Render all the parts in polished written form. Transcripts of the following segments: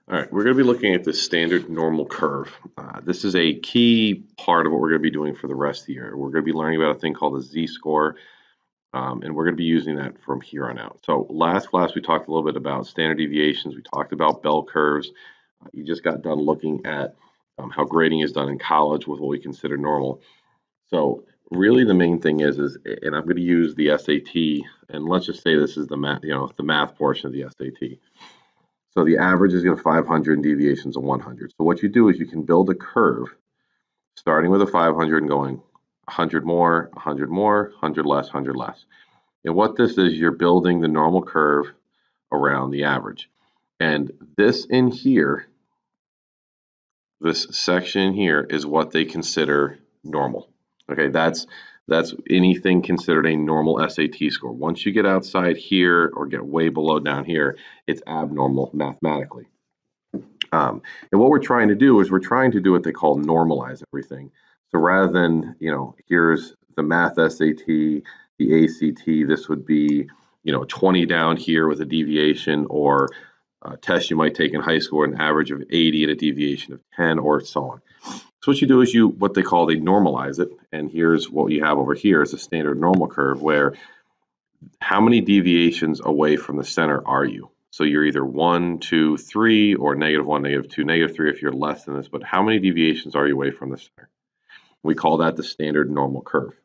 All right, we're going to be looking at the standard normal curve. This is a key part of what we're going to be doing for the rest of the year. We're going to be learning about a thing called the z-score, and we're going to be using that from here on out. So last class we talked a little bit about standard deviations. We talked about bell curves. You just got done looking at how grading is done in college with what we consider normal. So really the main thing is, and I'm going to use the SAT, and let's just say this is the math, the math portion of the SAT. So the average is 500 and deviations of 100. So what you do is you can build a curve starting with a 500 and going 100 more, 100 more, 100 less, 100 less. And what this is, you're building the normal curve around the average. And this in here, this section here is what they consider normal. Okay, that's anything considered a normal SAT score. Once you get outside here or get way below down here, it's abnormal mathematically. And what we're trying to do is we're trying to do what they call normalize everything. So rather than, here's the math SAT, the ACT, this would be, 20 down here with a deviation, or a test you might take in high school, an average of 80 and a deviation of 10, or so on. So what you do is what they normalize it. And here's what you have over here is a standard normal curve where how many deviations away from the center are you? So you're either 1, 2, 3, or -1, -2, -3 if you're less than this, but how many deviations are you away from the center? We call that the standard normal curve.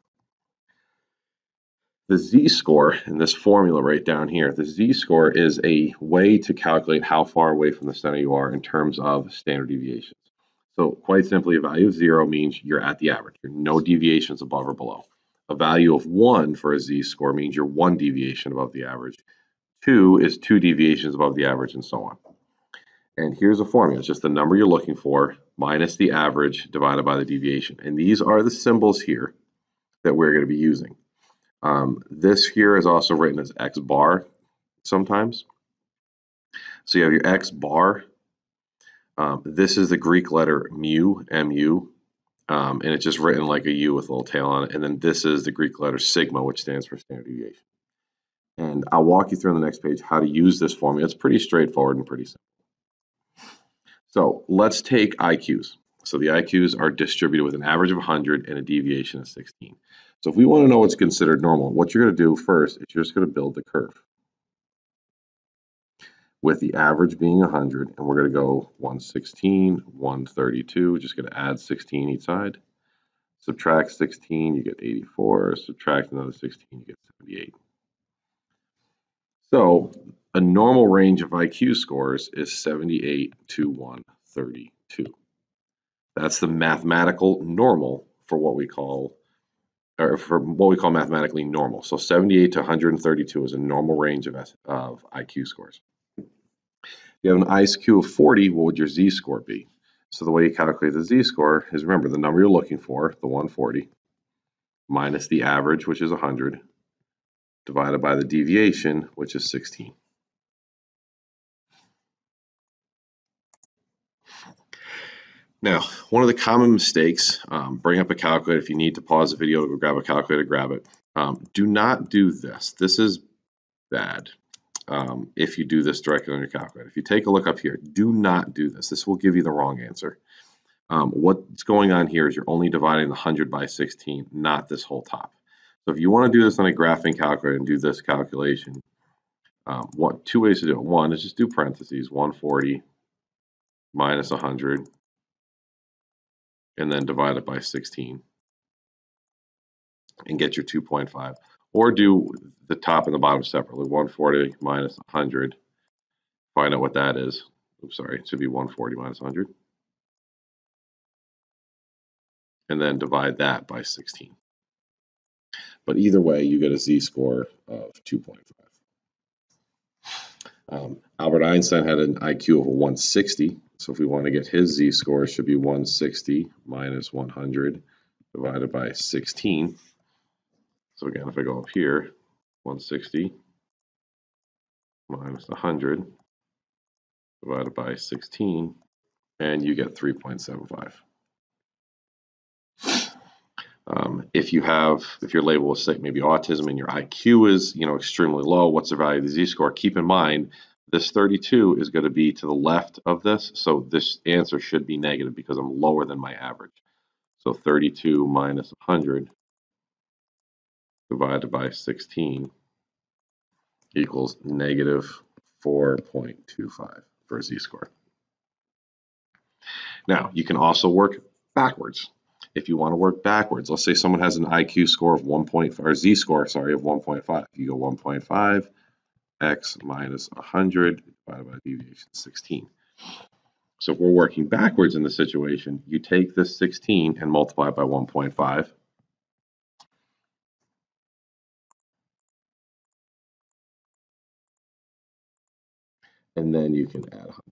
The z-score in this formula right down here, the z-score is a way to calculate how far away from the center you are in terms of standard deviations. So quite simply, a value of 0 means you're at the average. You're no deviations above or below. A value of 1 for a z-score means you're 1 deviation above the average. 2 is 2 deviations above the average, and so on. And here's a formula. It's just the number you're looking for minus the average divided by the deviation. And these are the symbols here that we're going to be using. This here is also written as x bar sometimes. So you have your x bar. This is the Greek letter mu, mu, and it's just written like a U with a little tail on it. And then this is the Greek letter sigma, which stands for standard deviation. And I'll walk you through on the next page how to use this formula. It's pretty straightforward and pretty simple. So let's take IQs. So the IQs are distributed with an average of 100 and a deviation of 16. So if we want to know what's considered normal, what you're going to do first is you're just going to build the curve with the average being 100, and we're going to go 116, 132, just going to add 16 each side. Subtract 16, you get 84. Subtract another 16, you get 78. So a normal range of IQ scores is 78 to 132. That's the mathematical normal for what we call mathematically normal. So 78 to 132 is a normal range of IQ scores. If you have an IQ of 40, what would your z-score be? So the way you calculate the z-score is, remember, the number you're looking for, the 140, minus the average, which is 100, divided by the deviation, which is 16. Now, one of the common mistakes, bring up a calculator. If you need to pause the video to go grab a calculator, grab it. Do not do this. This is bad if you do this directly on your calculator. If you take a look up here, do not do this. This will give you the wrong answer. What's going on here is you're only dividing the 100 by 16, not this whole top. So if you want to do this on a graphing calculator and do this calculation, two ways to do it. One is just do parentheses, 140 minus 100, and then divide it by 16 and get your 2.5. Or do the top and the bottom separately, 140 minus 100, find out what that is. Oops, sorry, it should be 140 minus 100. And then divide that by 16. But either way, you get a z-score of 2.5. Albert Einstein had an IQ of 160, so if we want to get his z-score, it should be 160 minus 100 divided by 16. So again, if I go up here, 160 minus 100 divided by 16, and you get 3.75. If you're labeled with, say, maybe autism and your IQ is, extremely low, what's the value of the z-score? Keep in mind This 32 is going to be to the left of this, so this answer should be negative because I'm lower than my average. So 32 minus 100 divided by 16 equals negative 4.25 for z-score. Now, you can also work backwards. If you want to work backwards, let's say someone has an IQ score of 1.5, or z-score, sorry, of 1.5. You go 1.5, x minus 100 divided by deviation 16. So if we're working backwards in the situation, you take this 16 and multiply it by 1.5. And then you can add 100.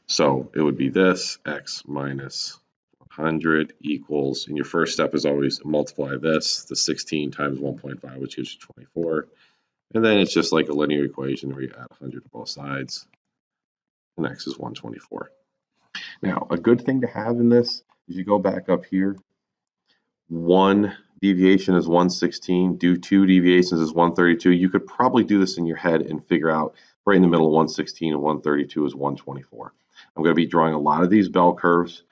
So it would be this, x minus 100 equals, and your first step is always multiply this, the 16 times 1.5, which gives you 24. And then it's just like a linear equation where you add 100 to both sides, and x is 124. Now, a good thing to have in this is you go back up here, one deviation is 116, do two deviations is 132. You could probably do this in your head and figure out right in the middle of 116 and 132 is 124. I'm going to be drawing a lot of these bell curves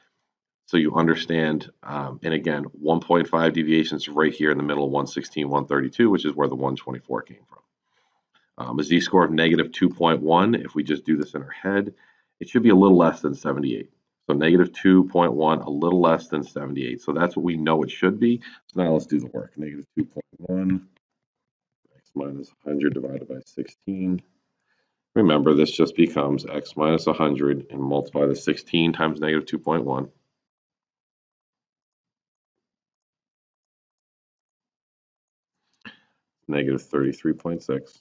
so you understand, and again, 1.5 deviations right here in the middle of 116, 132, which is where the 124 came from. A z-score of negative 2.1, if we just do this in our head, it should be a little less than 78. So negative 2.1, a little less than 78. So that's what we know it should be. So now let's do the work. Negative 2.1, x minus 100 divided by 16. Remember, this just becomes x minus 100 and multiply the 16 times negative 2.1. Negative 33.6.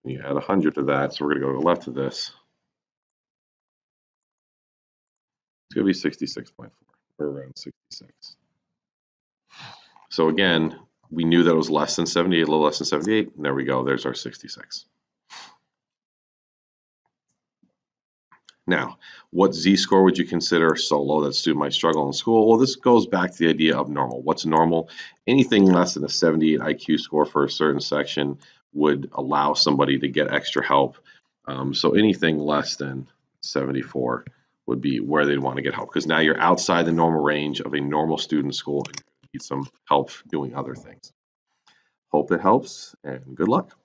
And you add 100 to that, so we're going to go to the left of this. It's going to be 66.4, or around 66. So again, we knew that it was less than 78, a little less than 78, and there we go, there's our 66. Now, what z-score would you consider so low that a student might struggle in school? Well, this goes back to the idea of normal. What's normal? Anything less than a 78 IQ score for a certain section would allow somebody to get extra help. So anything less than 74 would be where they'd want to get help, because now you're outside the normal range of a normal student school and you need some help doing other things. Hope it helps, and good luck.